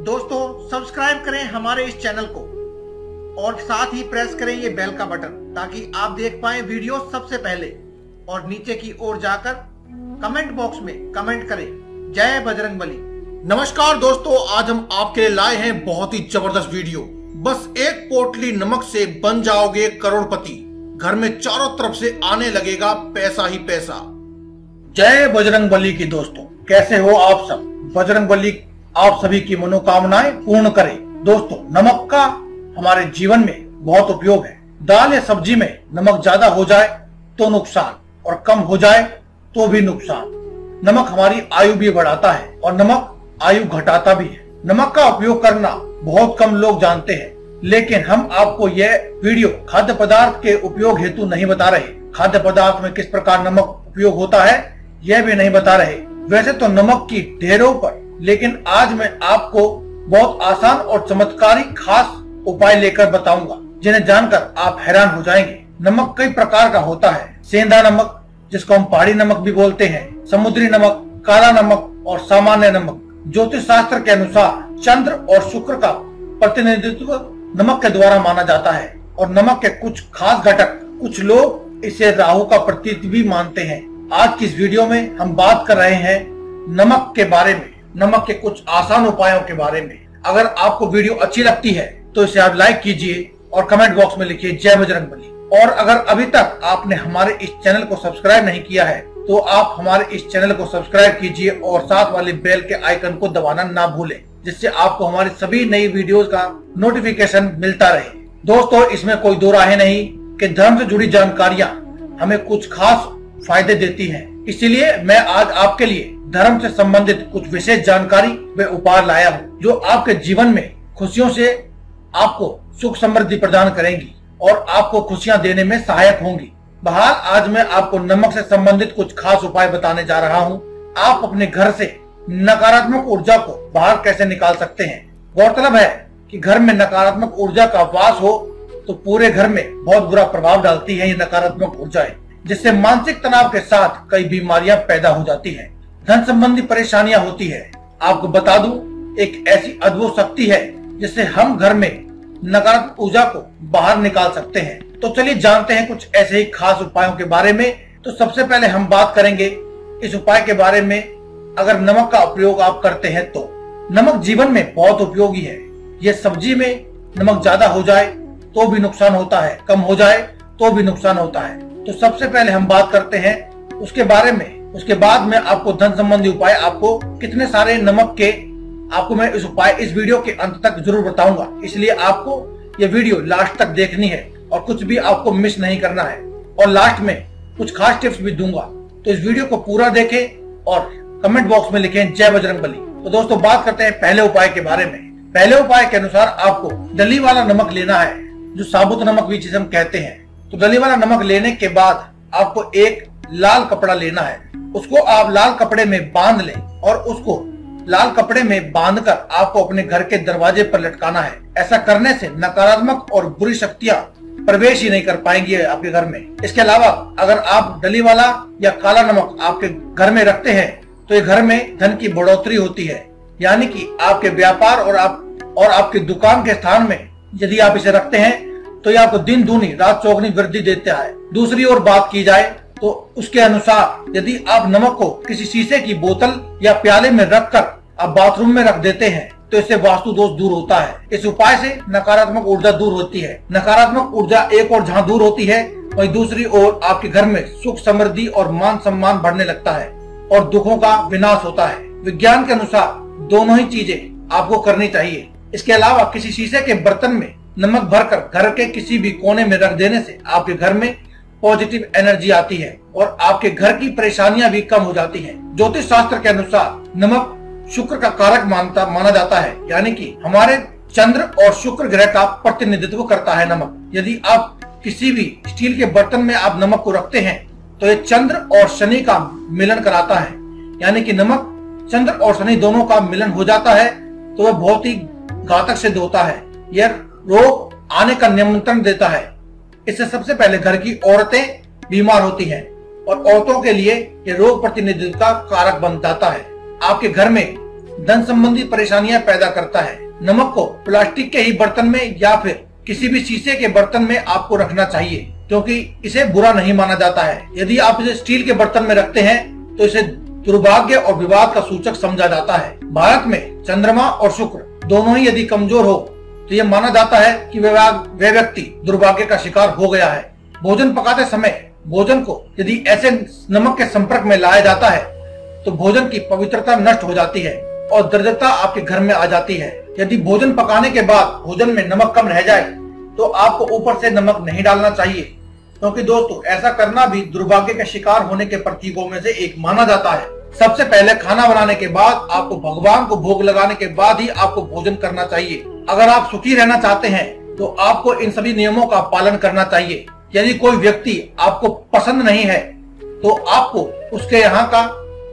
दोस्तों सब्सक्राइब करें हमारे इस चैनल को और साथ ही प्रेस करें ये बेल का बटन ताकि आप देख पाएं वीडियो सबसे पहले। और नीचे की ओर जाकर कमेंट बॉक्स में कमेंट करें जय बजरंगबली। नमस्कार दोस्तों, आज हम आपके लिए लाए हैं बहुत ही जबरदस्त वीडियो। बस एक पोटली नमक से बन जाओगे करोड़पति। घर में चारों तरफ से आने लगेगा पैसा ही पैसा। जय बजरंगबली की दोस्तों, कैसे हो आप सब। बजरंगबली आप सभी की मनोकामनाएं पूर्ण करे। दोस्तों, नमक का हमारे जीवन में बहुत उपयोग है। दाल या सब्जी में नमक ज्यादा हो जाए तो नुकसान और कम हो जाए तो भी नुकसान। नमक हमारी आयु भी बढ़ाता है और नमक आयु घटाता भी है। नमक का उपयोग करना बहुत कम लोग जानते हैं, लेकिन हम आपको यह वीडियो खाद्य पदार्थ के उपयोग हेतु नहीं बता रहे। खाद्य पदार्थ में किस प्रकार नमक उपयोग होता है यह भी नहीं बता रहे। वैसे तो नमक की ढेरों पर, लेकिन आज मैं आपको बहुत आसान और चमत्कारी खास उपाय लेकर बताऊंगा जिन्हें जानकर आप हैरान हो जाएंगे। नमक कई प्रकार का होता है। सेंधा नमक, जिसको हम पहाड़ी नमक भी बोलते हैं, समुद्री नमक, काला नमक और सामान्य नमक। ज्योतिष शास्त्र के अनुसार चंद्र और शुक्र का प्रतिनिधित्व नमक के द्वारा माना जाता है और नमक के कुछ खास घटक, कुछ लोग इसे राहु का प्रतीक भी मानते हैं। आज की इस वीडियो में हम बात कर रहे हैं नमक के बारे में, नमक के कुछ आसान उपायों के बारे में। अगर आपको वीडियो अच्छी लगती है तो इसे आप लाइक कीजिए और कमेंट बॉक्स में लिखिए जय बजरंगबली। और अगर अभी तक आपने हमारे इस चैनल को सब्सक्राइब नहीं किया है तो आप हमारे इस चैनल को सब्सक्राइब कीजिए और साथ वाले बेल के आइकन को दबाना ना भूलें, जिससे आपको हमारी सभी नई वीडियोस का नोटिफिकेशन मिलता रहे। दोस्तों, इसमें कोई दो राहें नहीं कि धर्म से जुड़ी जानकारियां हमें कुछ खास फायदे देती हैं। इसीलिए मैं आज आपके लिए धर्म से संबंधित कुछ विशेष जानकारी व उपाय लाया हूँ जो आपके जीवन में खुशियों से आपको सुख समृद्धि प्रदान करेंगी और आपको खुशियां देने में सहायक होंगी। बहरहाल आज मैं आपको नमक से संबंधित कुछ खास उपाय बताने जा रहा हूँ। आप अपने घर से नकारात्मक ऊर्जा को बाहर कैसे निकाल सकते हैं। गौरतलब है कि घर में नकारात्मक ऊर्जा का वास हो तो पूरे घर में बहुत बुरा प्रभाव डालती है ये नकारात्मक ऊर्जाएं, जिससे मानसिक तनाव के साथ कई बीमारियां पैदा हो जाती हैं, धन संबंधी परेशानियां होती है। आपको बता दूं, एक ऐसी अद्भुत शक्ति है जिससे हम घर में नकारात्मक ऊर्जा को बाहर निकाल सकते हैं। तो चलिए जानते हैं कुछ ऐसे ही खास उपायों के बारे में। तो सबसे पहले हम बात करेंगे इस उपाय के बारे में। अगर नमक का उपयोग आप करते हैं तो नमक जीवन में बहुत उपयोगी है। ये सब्जी में नमक ज्यादा हो जाए तो भी नुकसान होता है, कम हो जाए तो भी नुकसान होता है। तो सबसे पहले हम बात करते हैं उसके बारे में। उसके बाद में आपको धन संबंधी उपाय, आपको कितने सारे नमक के आपको मैं इस उपाय इस वीडियो के अंत तक जरूर बताऊंगा। इसलिए आपको ये वीडियो लास्ट तक देखनी है और कुछ भी आपको मिस नहीं करना है। और लास्ट में कुछ खास टिप्स भी दूंगा, तो इस वीडियो को पूरा देखें और कमेंट बॉक्स में लिखें जय बजरंगबली। तो दोस्तों, बात करते हैं पहले उपाय के बारे में। पहले उपाय के अनुसार आपको डली वाला नमक लेना है, जो साबुत नमक भी जिसे हम कहते हैं। तो डली वाला नमक लेने के बाद आपको एक लाल कपड़ा लेना है। उसको आप लाल कपड़े में बांध लें और उसको लाल कपड़े में बांधकर आपको अपने घर के दरवाजे पर लटकाना है। ऐसा करने से नकारात्मक और बुरी शक्तियां प्रवेश ही नहीं कर पाएंगी आपके घर में। इसके अलावा अगर आप डली वाला या काला नमक आपके घर में रखते हैं तो ये घर में धन की बढ़ोतरी होती है, यानी कि आपके व्यापार और आपकी दुकान के स्थान में यदि आप इसे रखते हैं तो ये आपको दिन दूनी रात चौगुनी वृद्धि देता है। दूसरी ओर बात की जाए तो उसके अनुसार यदि आप नमक को किसी शीशे की बोतल या प्याले में रखकर आप बाथरूम में रख देते हैं तो इससे वास्तु दोष दूर होता है। इस उपाय से नकारात्मक ऊर्जा दूर होती है। नकारात्मक ऊर्जा एक और जहाँ दूर होती है वहीं दूसरी ओर आपके घर में सुख समृद्धि और मान सम्मान बढ़ने लगता है और दुखों का विनाश होता है। विज्ञान के अनुसार दोनों ही चीजें आपको करनी चाहिए। इसके अलावा किसी शीशे के बर्तन में नमक भरकर घर के किसी भी कोने में रख देने से आपके घर में पॉजिटिव एनर्जी आती है और आपके घर की परेशानियां भी कम हो जाती हैं। ज्योतिष शास्त्र के अनुसार नमक शुक्र का कारक माना जाता है, यानी कि हमारे चंद्र और शुक्र ग्रह का प्रतिनिधित्व करता है नमक। यदि आप किसी भी स्टील के बर्तन में आप नमक को रखते हैं तो ये चंद्र और शनि का मिलन कराता है, यानी कि नमक चंद्र और शनि दोनों का मिलन हो जाता है तो वह बहुत ही घातक सिद्ध होता है। यह रोग आने का निमंत्रण देता है। इससे सबसे पहले घर की औरतें बीमार होती हैं और औरतों के लिए यह रोग प्रतिनिधित्व का कारक बन जाता है। आपके घर में धन संबंधी परेशानियां पैदा करता है। नमक को प्लास्टिक के ही बर्तन में या फिर किसी भी शीशे के बर्तन में आपको रखना चाहिए, क्योंकि इसे बुरा नहीं माना जाता है। यदि आप इसे स्टील के बर्तन में रखते हैं तो इसे दुर्भाग्य और विवाद का सूचक समझा जाता है। भारत में चंद्रमा और शुक्र दोनों ही यदि कमजोर हो तो यह माना जाता है कि वह व्यक्ति दुर्भाग्य का शिकार हो गया है। भोजन पकाते समय भोजन को यदि ऐसे नमक के संपर्क में लाया जाता है तो भोजन की पवित्रता नष्ट हो जाती है और दरिद्रता आपके घर में आ जाती है। यदि भोजन पकाने के बाद भोजन में नमक कम रह जाए तो आपको ऊपर से नमक नहीं डालना चाहिए, क्योंकि दोस्तों ऐसा करना भी दुर्भाग्य के शिकार होने के प्रतीकों में से एक माना जाता है। सबसे पहले खाना बनाने के बाद आपको भगवान को भोग लगाने के बाद ही आपको भोजन करना चाहिए। अगर आप सुखी रहना चाहते हैं तो आपको इन सभी नियमों का पालन करना चाहिए। यदि कोई व्यक्ति आपको पसंद नहीं है तो आपको उसके यहाँ का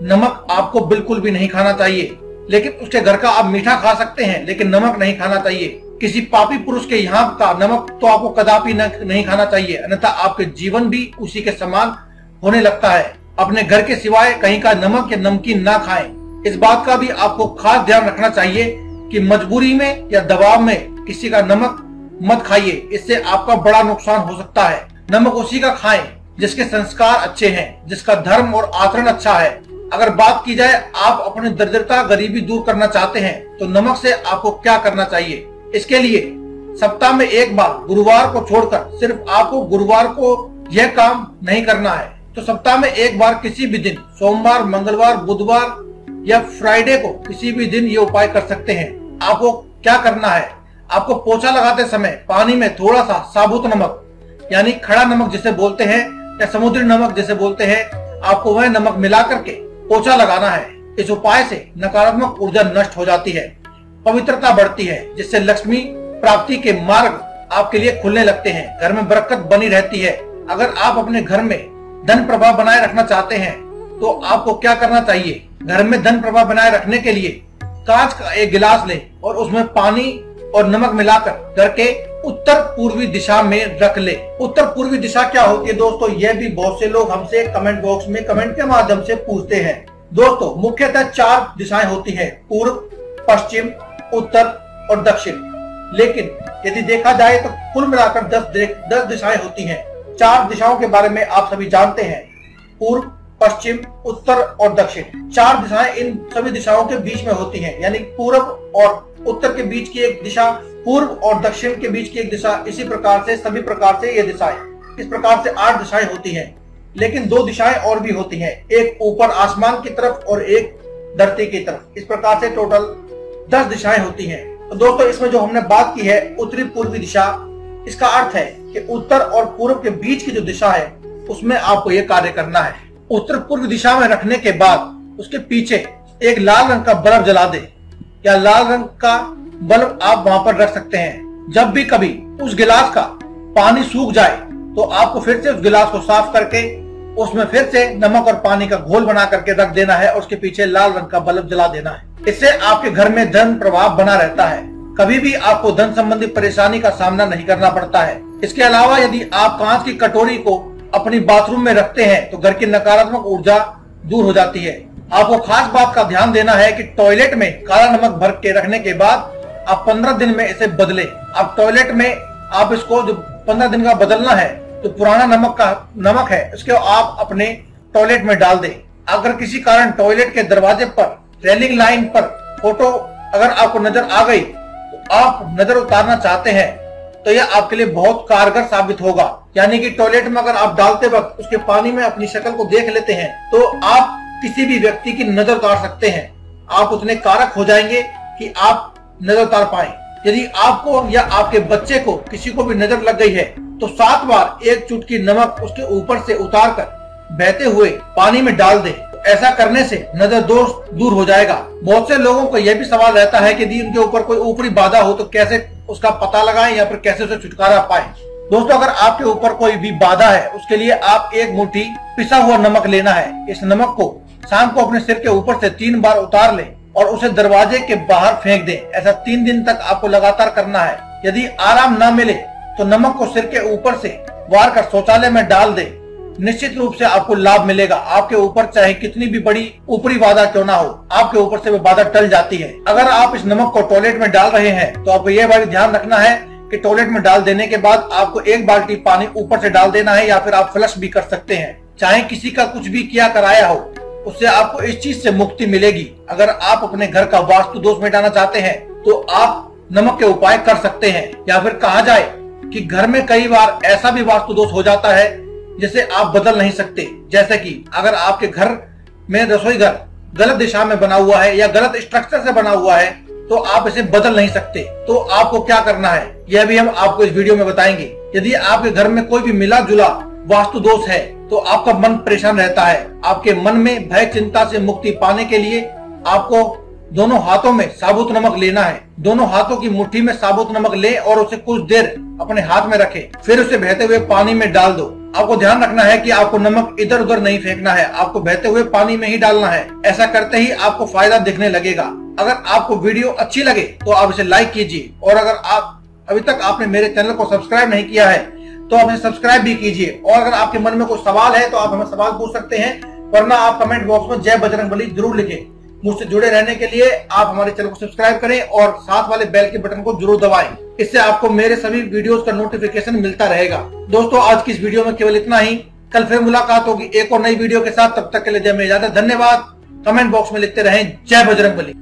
नमक आपको बिल्कुल भी नहीं खाना चाहिए, लेकिन उसके घर का आप मीठा खा सकते हैं लेकिन नमक नहीं खाना चाहिए। किसी पापी पुरुष के यहाँ का नमक तो आपको कदापि नहीं खाना चाहिए, अन्यथा आपके जीवन भी उसी के समान होने लगता है। अपने घर के सिवाय कहीं का नमक या नमकीन ना खाएं। इस बात का भी आपको खास ध्यान रखना चाहिए कि मजबूरी में या दबाव में किसी का नमक मत खाइए, इससे आपका बड़ा नुकसान हो सकता है। नमक उसी का खाएं जिसके संस्कार अच्छे हैं, जिसका धर्म और आचरण अच्छा है। अगर बात की जाए आप अपनी दरिद्रता गरीबी दूर करना चाहते हैं तो नमक से आपको क्या करना चाहिए? इसके लिए सप्ताह में एक बार गुरुवार को छोड़कर सिर्फ आपको गुरुवार को यह काम नहीं करना है, तो सप्ताह में एक बार किसी भी दिन सोमवार, मंगलवार, बुधवार या फ्राइडे को किसी भी दिन ये उपाय कर सकते हैं। आपको क्या करना है? आपको पोछा लगाते समय पानी में थोड़ा सा साबुत नमक यानी खड़ा नमक जिसे बोलते हैं या समुद्री नमक जिसे बोलते हैं, आपको वह नमक मिला करके पोछा लगाना है। इस उपाय से नकारात्मक ऊर्जा नष्ट हो जाती है, पवित्रता बढ़ती है, जिससे लक्ष्मी प्राप्ति के मार्ग आपके लिए खुलने लगते हैं। घर में बरकत बनी रहती है। अगर आप अपने घर में धन प्रभाव बनाए रखना चाहते हैं तो आपको क्या करना चाहिए? घर में धन प्रभाव बनाए रखने के लिए कांच का एक गिलास लें और उसमें पानी और नमक मिलाकर घर के उत्तर पूर्वी दिशा में रख ले। उत्तर पूर्वी दिशा क्या होती है दोस्तों? यह भी बहुत से लोग हमसे कमेंट बॉक्स में कमेंट के माध्यम से पूछते हैं। दोस्तों मुख्यतः 4 दिशाएं होती हैं, पूर्व, पश्चिम, उत्तर और दक्षिण। लेकिन यदि देखा जाए तो कुल मिलाकर 10 दिशाएं होती हैं। 4 दिशाओं के बारे में आप सभी जानते हैं, पूर्व, पश्चिम, उत्तर और दक्षिण। 4 दिशाएं इन सभी दिशाओं के बीच में होती हैं, यानी पूर्व और उत्तर के बीच की एक दिशा, पूर्व और दक्षिण के बीच की एक दिशा। इसी प्रकार से सभी प्रकार से ये दिशाएं, इस प्रकार से 8 दिशाएं होती हैं। लेकिन 2 दिशाएं और भी होती हैं, एक ऊपर आसमान की तरफ और एक धरती की तरफ। इस प्रकार से टोटल 10 दिशाएं होती हैं। तो दोस्तों इसमें जो हमने बात की है उत्तरी पूर्वी दिशा, इसका अर्थ है कि उत्तर और पूर्व के बीच की जो दिशा है उसमें आपको ये कार्य करना है। उत्तर पूर्व दिशा में रखने के बाद उसके पीछे एक लाल रंग का बल्ब जला दे या लाल रंग का बल्ब आप वहां पर रख सकते हैं। जब भी कभी उस गिलास का पानी सूख जाए तो आपको फिर से उस गिलास को साफ करके उसमें फिर से नमक और पानी का घोल बना करके रख देना है और उसके पीछे लाल रंग का बल्ब जला देना है। इससे आपके घर में धन प्रभाव बना रहता है, कभी भी आपको धन संबंधी परेशानी का सामना नहीं करना पड़ता है। इसके अलावा यदि आप कांच की कटोरी को अपनी बाथरूम में रखते हैं तो घर की नकारात्मक ऊर्जा दूर हो जाती है। आपको खास बात का ध्यान देना है कि टॉयलेट में काला नमक भर के रखने के बाद आप 15 दिन में इसे बदलें। आप टॉयलेट में आप इसको जो 15 दिन का बदलना है, तो पुराना नमक है उसके आप अपने टॉयलेट में डाल दें। अगर किसी कारण टॉयलेट के दरवाजे पर रेलिंग लाइन पर फोटो अगर आपको नजर आ गई तो आप नजर उतारना चाहते हैं तो यह आपके लिए बहुत कारगर साबित होगा। यानी कि टॉयलेट में अगर आप डालते वक्त उसके पानी में अपनी शक्ल को देख लेते हैं तो आप किसी भी व्यक्ति की नजर उतार सकते हैं। आप उतने कारक हो जाएंगे कि आप नजर उतार पाए। यदि आपको या आपके बच्चे को किसी को भी नजर लग गई है तो 7 बार एक चुटकी नमक उसके ऊपर से उतार कर बहते हुए पानी में डाल दे। ऐसा करने से नजर दोष दूर हो जाएगा। बहुत से लोगों को यह भी सवाल रहता है कि यदि उनके ऊपर कोई ऊपरी बाधा हो तो कैसे उसका पता लगाएं या फिर कैसे उसे छुटकारा पाएं। दोस्तों अगर आपके ऊपर कोई भी बाधा है उसके लिए आप एक मुट्ठी पिसा हुआ नमक लेना है। इस नमक को शाम को अपने सिर के ऊपर से 3 बार उतार लें और उसे दरवाजे के बाहर फेंक दें। ऐसा 3 दिन तक आपको लगातार करना है। यदि आराम न मिले तो नमक को सिर के ऊपर से वार कर शौचालय में डाल दे। निश्चित रूप से आपको लाभ मिलेगा। आपके ऊपर चाहे कितनी भी बड़ी ऊपरी बाधा क्यों ना हो, आपके ऊपर से वो बाधा टल जाती है। अगर आप इस नमक को टॉयलेट में डाल रहे हैं तो आपको यह बात ध्यान रखना है कि टॉयलेट में डाल देने के बाद आपको 1 बाल्टी पानी ऊपर से डाल देना है, या फिर आप फ्लश भी कर सकते हैं। चाहे किसी का कुछ भी किया कराया हो, उससे आपको इस चीज से मुक्ति मिलेगी। अगर आप अपने घर का वास्तु दोष मिटाना चाहते हैं तो आप नमक के उपाय कर सकते हैं। या फिर कहा जाए कि घर में कई बार ऐसा भी वास्तु दोष हो जाता है जिसे आप बदल नहीं सकते। जैसे कि अगर आपके घर में रसोई घर गलत दिशा में बना हुआ है या गलत स्ट्रक्चर से बना हुआ है तो आप इसे बदल नहीं सकते। तो आपको क्या करना है यह भी हम आपको इस वीडियो में बताएंगे। यदि आपके घर में कोई भी मिला जुला वास्तु दोष है तो आपका मन परेशान रहता है। आपके मन में भय चिंता से मुक्ति पाने के लिए आपको दोनों हाथों में साबुत नमक लेना है। दोनों हाथों की मुट्ठी में साबुत नमक ले और उसे कुछ देर अपने हाथ में रखें, फिर उसे बहते हुए पानी में डाल दो। आपको ध्यान रखना है कि आपको नमक इधर उधर नहीं फेंकना है, आपको बहते हुए पानी में ही डालना है। ऐसा करते ही आपको फायदा दिखने लगेगा। अगर आपको वीडियो अच्छी लगे तो आप इसे लाइक कीजिए, और अगर आप अभी तक आपने मेरे चैनल को सब्सक्राइब नहीं किया है तो आप इसे सब्सक्राइब भी कीजिए। और अगर आपके मन में कोई सवाल है तो आप हमें सवाल पूछ सकते हैं, वरना आप कमेंट बॉक्स में जय बजरंगबली जरूर लिखें। मुझसे जुड़े रहने के लिए आप हमारे चैनल को सब्सक्राइब करें और साथ वाले बेल के बटन को जरूर दबाएं। इससे आपको मेरे सभी वीडियोस का नोटिफिकेशन मिलता रहेगा। दोस्तों, आज की इस वीडियो में केवल इतना ही। कल फिर मुलाकात होगी एक और नई वीडियो के साथ। तब तक के लिए जय में इजाजत। धन्यवाद। कमेंट बॉक्स में लिखते रहें जय बजरंगबली।